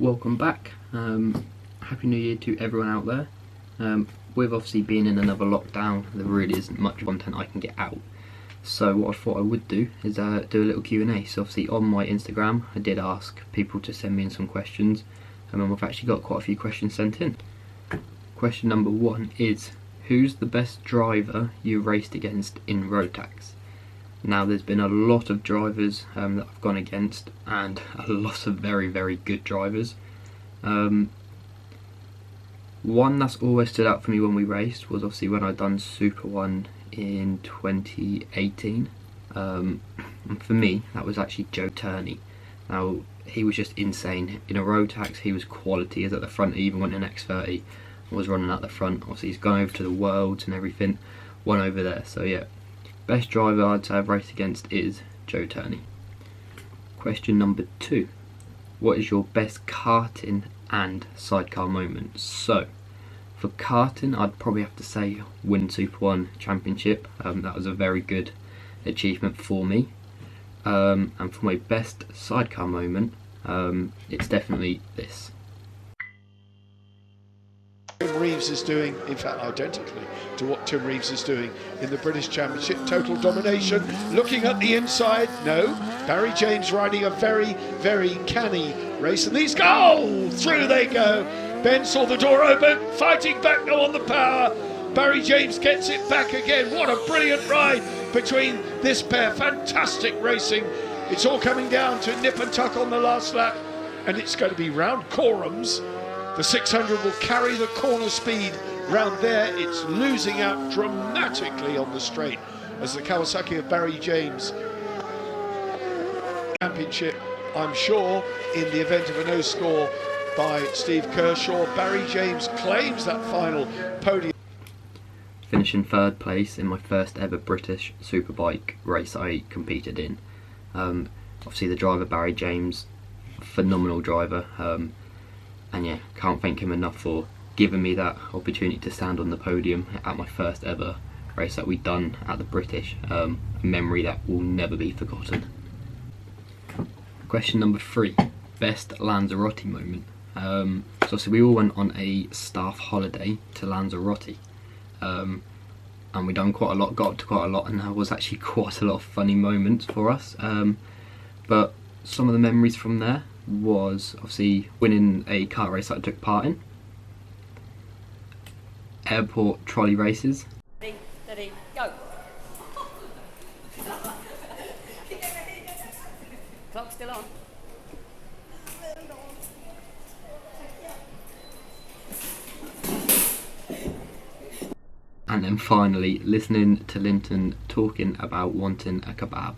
Welcome back. Happy New Year to everyone out there. With obviously being in another lockdown, there really isn't much content I can get out. So what I thought I would do is do a little Q&A. So obviously on my Instagram I did ask people to send me in some questions, and we've actually got quite a few questions sent in. Question number 1 is, who's the best driver you raced against in road tax? Now there's been a lot of drivers that I've gone against, and a lot of very, very good drivers. One that's always stood out for me when we raced was obviously when I done Super 1 in 2018. And for me, that was actually Joe Turney. Now, he was just insane. In a road tax, he was quality. He was at the front, he even went in X30, was running at the front. Obviously, he's gone over to the Worlds and everything, won over there. So yeah, best driver I'd say I've raced against is Joe Turney. Question number 2. What is your best karting and sidecar moment? So, for karting, I'd probably have to say win Super 1 Championship. That was a very good achievement for me. And for my best sidecar moment, it's definitely this. Tim Reeves is doing, in fact identically to what Tim Reeves is doing in the British Championship. Total domination, looking at the inside, no, Barry James riding a very, very canny race, and these go, through they go. Ben saw the door open, fighting back now on the power. Barry James gets it back again. What a brilliant ride between this pair, fantastic racing. It's all coming down to nip and tuck on the last lap, and it's going to be round Corums. The 600 will carry the corner speed round there. It's losing out dramatically on the straight as the Kawasaki of Barry James Championship, I'm sure, in the event of a no score by Steve Kershaw. Barry James claims that final podium. Finishing 3rd place in my first ever British Superbike race I competed in. Obviously the driver Barry James, phenomenal driver. And yeah, can't thank him enough for giving me that opportunity to stand on the podium at my first ever race that we'd done at the British. A memory that will never be forgotten. Question number 3, best Lanzarote moment. So obviously we all went on a staff holiday to Lanzarote, and we done quite a lot, got up to quite a lot, and there was actually quite a lot of funny moments for us. But some of the memories from there was obviously winning a kart race that I took part in, airport trolley races, Ready, go. Clock's still on. and then finally listening to Linton talking about wanting a kebab.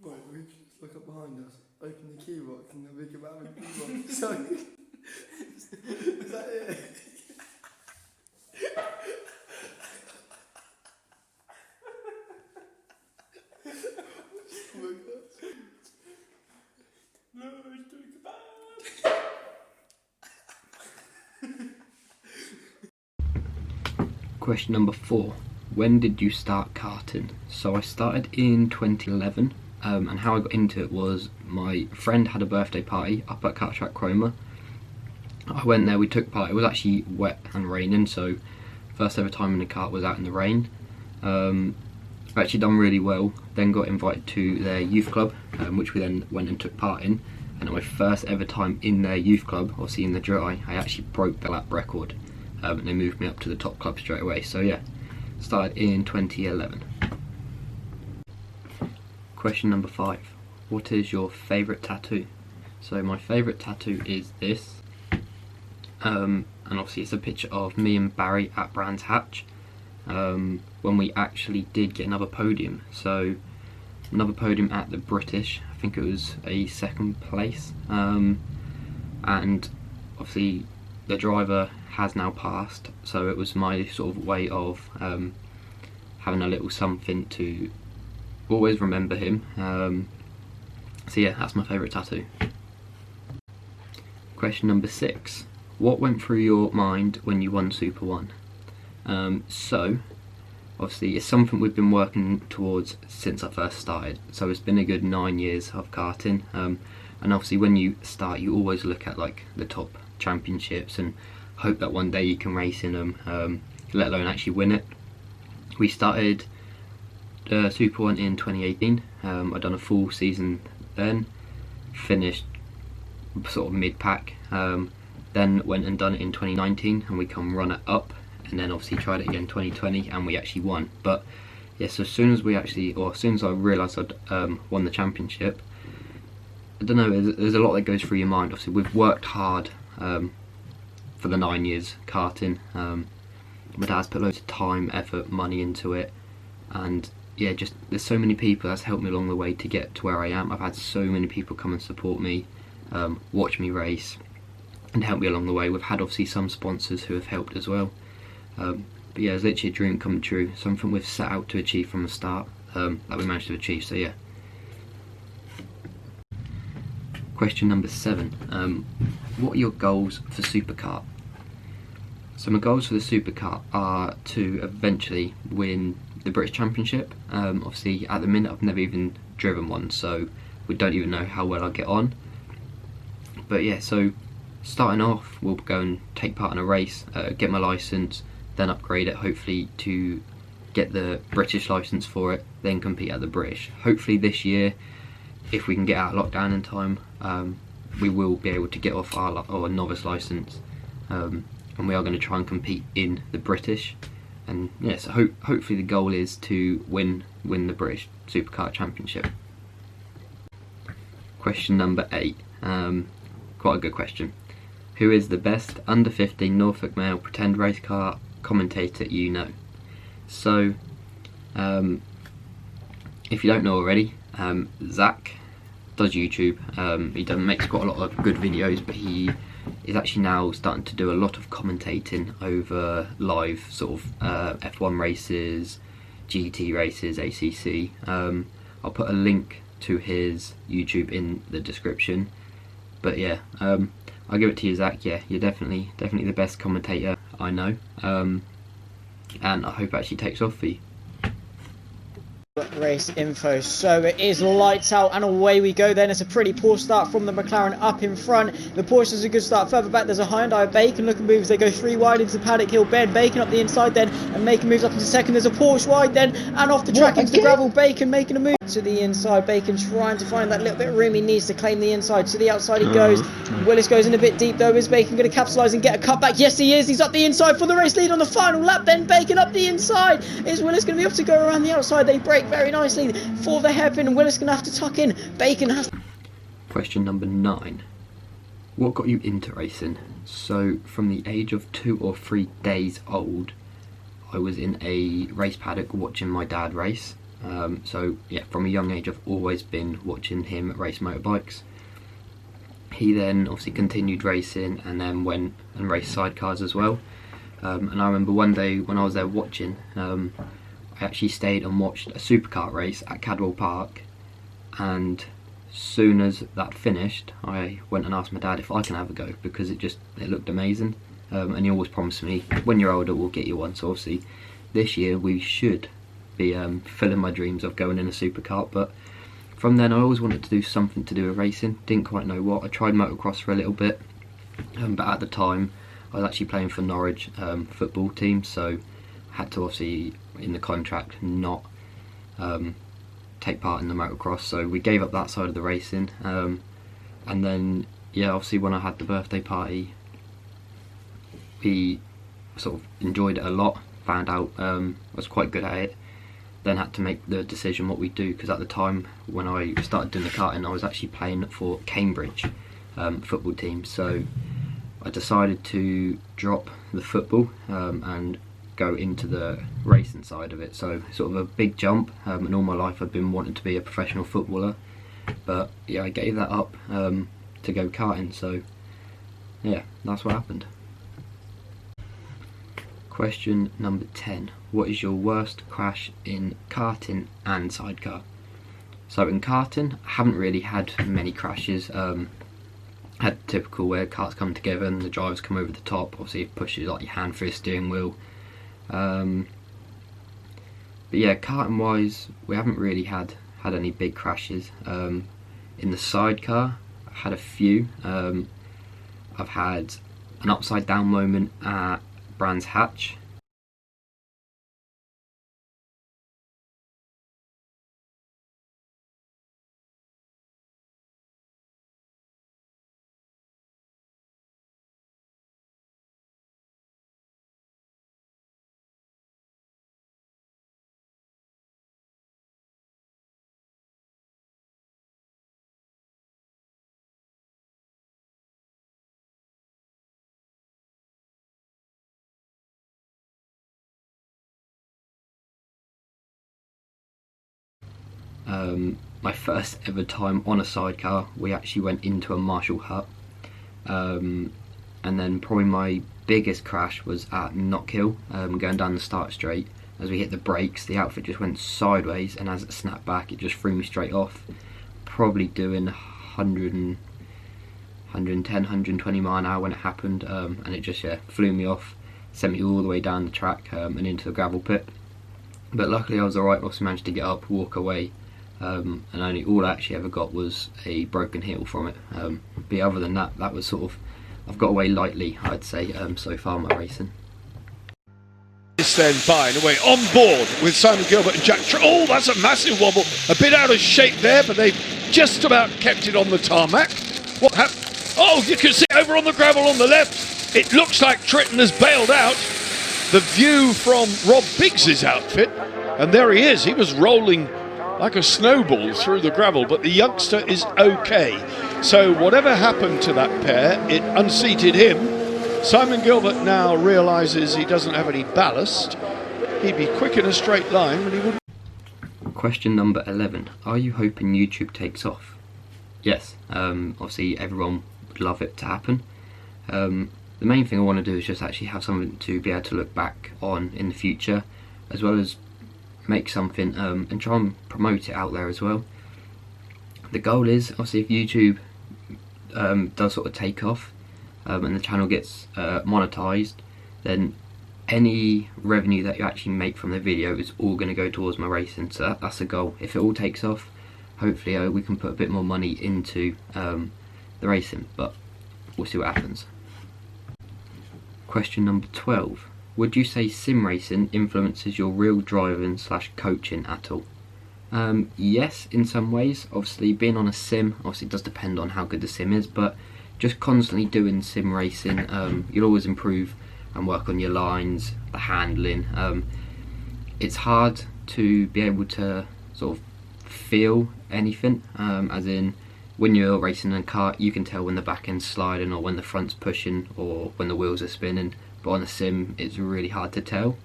Right, we can just look up behind us, open the key box, and then we come out with the key box. So, is that it? Oh my God. No, it's doing kebab. Question number 4. When did you start karting? So I started in 2011, and how I got into it was my friend had a birthday party up at Kart Track Cromer. I went there, we took part. It was actually wet and raining, so first ever time in the kart was out in the rain. I've actually done really well, then got invited to their youth club, which we then went and took part in. And my first ever time in their youth club, obviously in the dry, I actually broke the lap record, and they moved me up to the top club straight away. So yeah, started in 2011. Question number 5. What is your favourite tattoo? So my favourite tattoo is this, and obviously it's a picture of me and Barry at Brands Hatch, when we actually did get another podium. So another podium at the British, I think it was a 2nd place, and obviously the driver has now passed, so it was my sort of way of having a little something to always remember him. So yeah, that's my favourite tattoo. Question number 6. What went through your mind when you won Super 1? So obviously it's something we've been working towards since I first started, so it's been a good 9 years of karting, and obviously when you start you always look at like the top championships and hope that one day you can race in them, let alone actually win it. We started Super 1 in 2018, I'd done a full season then, finished sort of mid-pack, then went and done it in 2019 and we come runner up, and then obviously tried it again 2020 and we actually won. But yes, as soon as I realised I'd won the championship, I don't know, there's a lot that goes through your mind. Obviously we've worked hard for the 9 years karting. My dad's put loads of time, effort, money into it, and yeah, just there's so many people that's helped me along the way to get to where I am. I've had so many people come and support me, watch me race and help me along the way. We've had obviously some sponsors who have helped as well, but yeah, it's literally a dream come true, something we've set out to achieve from the start, that we managed to achieve, so yeah. Question number 7, what are your goals for Superkart? So my goals for the Superkart are to eventually win the British Championship. Obviously at the minute I've never even driven one, so we don't even know how well I'll get on. But yeah, so starting off we'll go and take part in a race, get my licence, then upgrade it hopefully to get the British licence for it, then compete at the British. Hopefully this year, if we can get out of lockdown in time, we will be able to get off our novice licence, and we are going to try and compete in the British. And yes, hopefully the goal is to win the British Superkart Championship. Question number 8, quite a good question. Who is the best under 15 Norfolk male pretend race car commentator you know? So, if you don't know already, Zach does YouTube. He makes quite a lot of good videos, but he is actually now starting to do a lot of commentating over live sort of F1 races, GT races, ACC. I'll put a link to his YouTube in the description. But yeah, I'll give it to you, Zach. Yeah, you're definitely the best commentator I know, and I hope it actually takes off for you. Race info. So it is lights out and away we go then. It's a pretty poor start from the McLaren up in front. The Porsche is a good start. Further back there's a Hyundai. Bacon looking moves. They go 3 wide into Paddock Hill bend. Bacon up the inside then and making moves up into second. There's a Porsche wide then and off the track into the gravel. Bacon making a move to the inside. Bacon trying to find that little bit of room he needs to claim the inside. To the outside he goes. Willis goes in a bit deep though. Is Bacon going to capitalise and get a cutback? Yes he is. He's up the inside for the race lead on the final lap then. Bacon up the inside. Is Willis going to be able to go around the outside? They break very nicely for the hairpin, and Willis going to have to tuck in. Bacon has to... Question number 9. What got you into racing? So from the age of 2 or 3 days old, I was in a race paddock watching my dad race. So yeah, from a young age I've always been watching him race motorbikes. He then obviously continued racing and then went and raced sidecars as well. And I remember one day when I was there watching, I actually stayed and watched a Superkart race at Cadwell Park, and as soon as that finished I went and asked my dad if I can have a go, because it looked amazing, and he always promised me when you're older we'll get you one. So obviously this year we should be fulfilling my dreams of going in a Superkart. But from then I always wanted to do something to do with racing, didn't quite know what. I tried motocross for a little bit, but at the time I was actually playing for Norwich football team, so I had to obviously in the contract not take part in the motocross, so we gave up that side of the racing, and then yeah, obviously when I had the birthday party we sort of enjoyed it a lot, found out I was quite good at it, then had to make the decision what we do, because at the time when I started doing the karting I was actually playing for Cambridge football team, so I decided to drop the football and go into the racing side of it. So sort of a big jump, and all my life I've been wanting to be a professional footballer, but yeah, I gave that up to go karting, so yeah, that's what happened. Question number 10. What is your worst crash in karting and sidecar? So in karting I haven't really had many crashes. Had typical where carts come together and the drivers come over the top, obviously it pushes like your hand through the steering wheel. But yeah, karting wise, we haven't really had any big crashes. In the sidecar, I've had a few. I've had an upside down moment at Brands Hatch. My first ever time on a sidecar, we actually went into a Marshall hut, and then probably my biggest crash was at Knockhill, going down the start straight. As we hit the brakes, the outfit just went sideways, and as it snapped back, it just threw me straight off. Probably doing 100 and 110, 120 mile an hour when it happened, and it just flew me off, sent me all the way down the track and into the gravel pit. But luckily I was alright. Also managed to get up, walk away. And all I actually ever got was a broken heel from it. But other than that, that was sort of, I've got away lightly, I'd say, so far in my racing. Then by and away on board with Simon Gilbert and Jack oh, that's a massive wobble. A bit out of shape there, but they've just about kept it on the tarmac. What happened? Oh, you can see over on the gravel on the left. It looks like Tritton has bailed out. The view from Rob Biggs's outfit, and there he is. He was rolling like a snowball through the gravel, but the youngster is okay. So whatever happened to that pair, it unseated him. Simon Gilbert now realises he doesn't have any ballast. He'd be quick in a straight line, but he wouldn't. Question number 11. Are you hoping YouTube takes off? Yes, obviously everyone would love it to happen. The main thing I want to do is just actually have something to be able to look back on in the future, as well as make something and try and promote it out there as well. The goal is, obviously, if YouTube does sort of take off and the channel gets monetized, then any revenue that you actually make from the video is all going to go towards my racing. So that's the goal. If it all takes off, hopefully we can put a bit more money into the racing, but we'll see what happens. Question number 12. Would you say sim racing influences your real driving / coaching at all? Yes, in some ways. Obviously, being on a sim, obviously it does depend on how good the sim is, but just constantly doing sim racing, you'll always improve and work on your lines, the handling. It's hard to be able to sort of feel anything, as in when you're racing in a kart, you can tell when the back end's sliding or when the front's pushing or when the wheels are spinning. But on a sim, it's really hard to tell.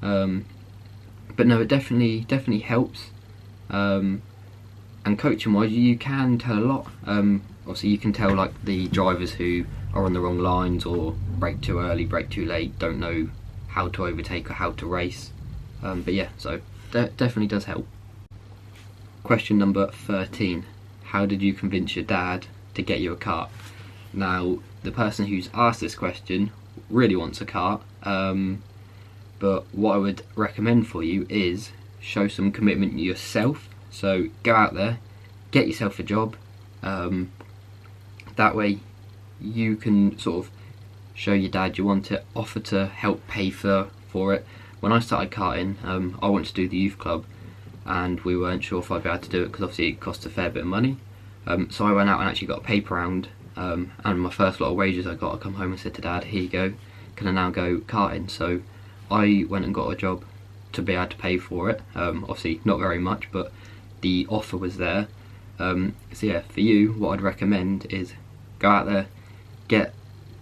But no, it definitely helps. And coaching wise, you can tell a lot. Obviously, you can tell like the drivers who are on the wrong lines or brake too early, brake too late, don't know how to overtake or how to race. But yeah, so that definitely does help. Question number 13. How did you convince your dad to get you a kart? Now, the person who's asked this question really wants a kart, but what I would recommend for you is show some commitment yourself. So go out there, get yourself a job. That way you can sort of show your dad you want it, offer to help pay for it. When I started karting, I wanted to do the youth club, and we weren't sure if I'd be able to do it because obviously it costs a fair bit of money. So I went out and actually got a paper round, and my first lot of wages I come home and said to Dad, here you go, can I now go karting? So I went and got a job to be able to pay for it. Obviously not very much, but the offer was there. So yeah, for you, what I'd recommend is go out there, get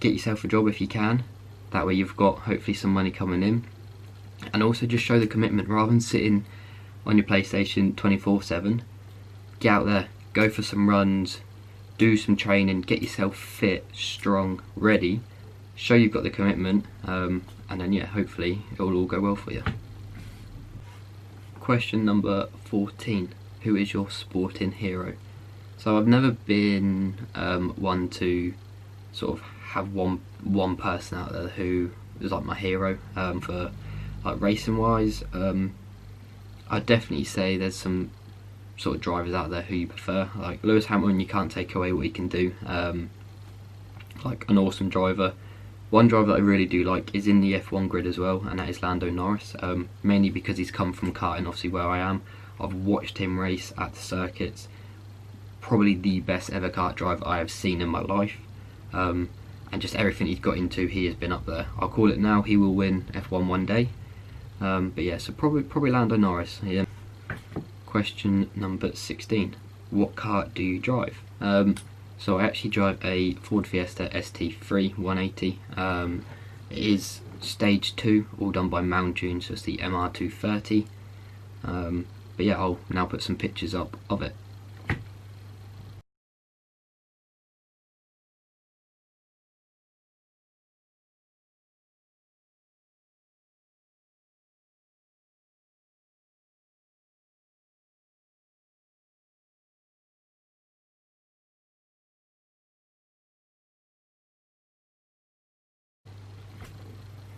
yourself a job if you can. That way you've got hopefully some money coming in, and also just show the commitment rather than sitting on your PlayStation 24/7. Get out there, go for some runs, do some training, get yourself fit, strong, ready, show you've got the commitment, and then yeah, hopefully it will all go well for you. Question number 14. Who is your sporting hero? So I've never been one to sort of have one person out there who is like my hero for like racing wise. I'd definitely say there's some sort of drivers out there who you prefer. Like Lewis Hamilton, you can't take away what he can do. Like an awesome driver. One driver that I really do like is in the F1 grid as well, and that is Lando Norris. Mainly because he's come from karting, obviously where I am. I've watched him race at the circuits. Probably the best ever kart driver I have seen in my life. And just everything he's got into, he has been up there. I'll call it now, he will win F1 one day. But yeah, so probably Lando Norris. Yeah. Question number 16. What car do you drive? So I actually drive a Ford Fiesta ST3 180. It is stage 2, all done by Mound Tune, so it's the MR230. But yeah, I'll now put some pictures up of it.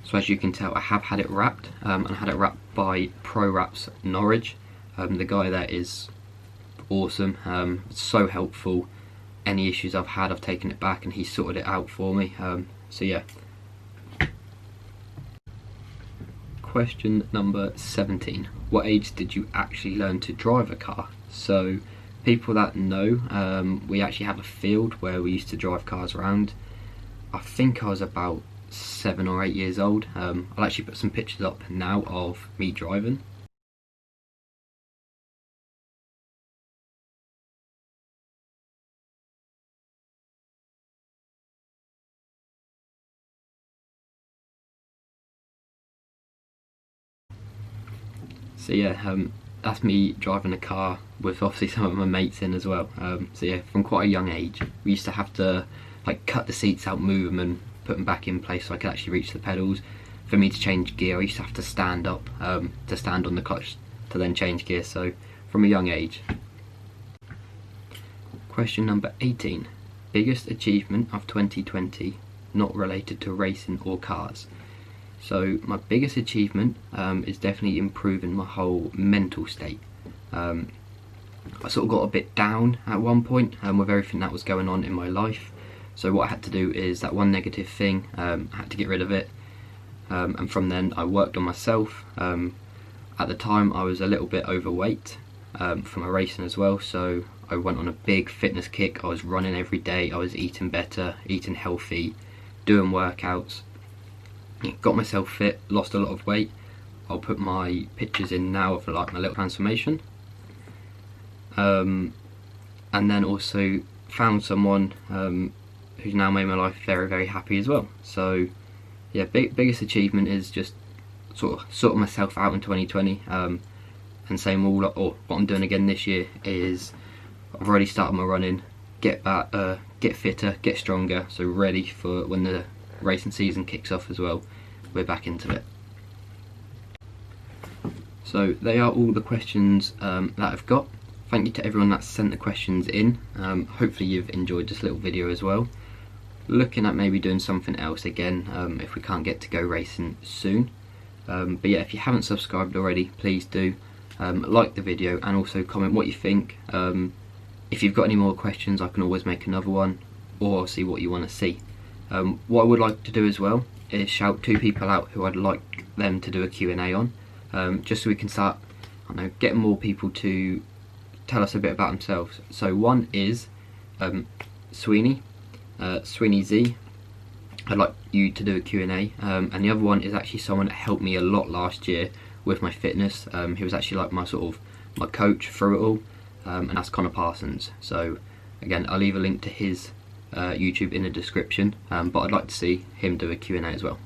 So as you can tell, I have had it wrapped, and I had it wrapped by Pro Wraps Norwich. The guy there is awesome, so helpful. Any issues I've had, I've taken it back and he sorted it out for me. So yeah. Question number 17. What age did you actually learn to drive a car? So people that know, we actually have a field where we used to drive cars around. I think I was about 7 or 8 years old. I'll actually put some pictures up now of me driving. So yeah, that's me driving a car with obviously some of my mates in as well. So yeah, from quite a young age, we used to have to like cut the seats out, move them and put them back in place so I could actually reach the pedals. For me to change gear, I used to have to stand up, to stand on the clutch to then change gear, so from a young age. Question number 18. Biggest achievement of 2020 not related to racing or cars? So my biggest achievement is definitely improving my whole mental state. I sort of got a bit down at one point with everything that was going on in my life. So what I had to do is that one negative thing, I had to get rid of it. And from then I worked on myself. At the time I was a little bit overweight from my racing as well, so I went on a big fitness kick. I was running every day, I was eating better, eating healthy, doing workouts. Got myself fit, lost a lot of weight. I'll put my pictures in now of like my little transformation. And then also found someone who's now made my life very, very happy as well. So yeah, biggest achievement is just sort of sorting myself out in 2020, and same all, or what I'm doing again this year is I've already started my running, get fitter, get stronger, so ready for when the racing season kicks off as well. We're back into it. So they are all the questions that I've got. Thank you to everyone that's sent the questions in. Hopefully you've enjoyed this little video as well. Looking at maybe doing something else again if we can't get to go racing soon. But yeah, if you haven't subscribed already, please do. Like the video and also comment what you think. If you've got any more questions, I can always make another one, or see what you want to see. What I would like to do as well is shout 2 people out who I'd like them to do a Q&A on, just so we can start, I don't know, getting more people to tell us a bit about themselves. So one is Sweeney Z. I'd like you to do a Q&A, and the other one is actually someone that helped me a lot last year with my fitness. He was actually like my coach through it all, and that's Connor Parsons. So again, I'll leave a link to his YouTube in the description, but I'd like to see him do a Q&A as well.